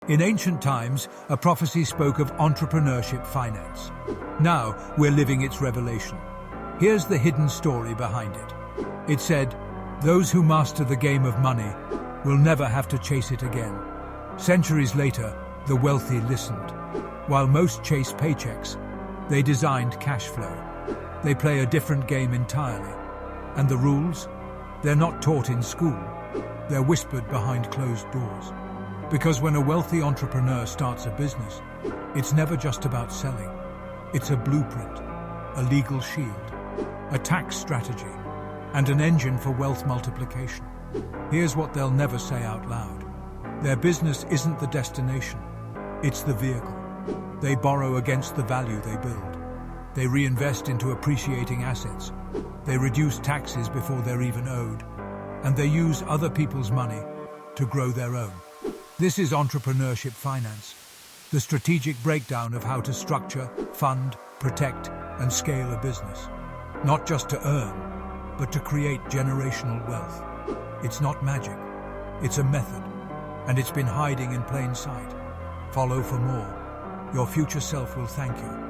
In ancient times, a prophecy spoke of entrepreneurship finance. Now, we're living its revelation. Here's the hidden story behind it. It said, "Those who master the game of money will never have to chase it again." Centuries later, the wealthy listened. While most chase paychecks, they designed cash flow. They play a different game entirely. And the rules? They're not taught in school. They're whispered behind closed doors. Because when a wealthy entrepreneur starts a business, it's never just about selling. It's a blueprint, a legal shield, a tax strategy, and an engine for wealth multiplication. Here's what they'll never say out loud. Their business isn't the destination, it's the vehicle. They borrow against the value they build. They reinvest into appreciating assets. They reduce taxes before they're even owed. And they use other people's money to grow their own. This is entrepreneurship finance, the strategic breakdown of how to structure, fund, protect, and scale a business. Not just to earn, but to create generational wealth. It's not magic, it's a method, and it's been hiding in plain sight. Follow for more. Your future self will thank you.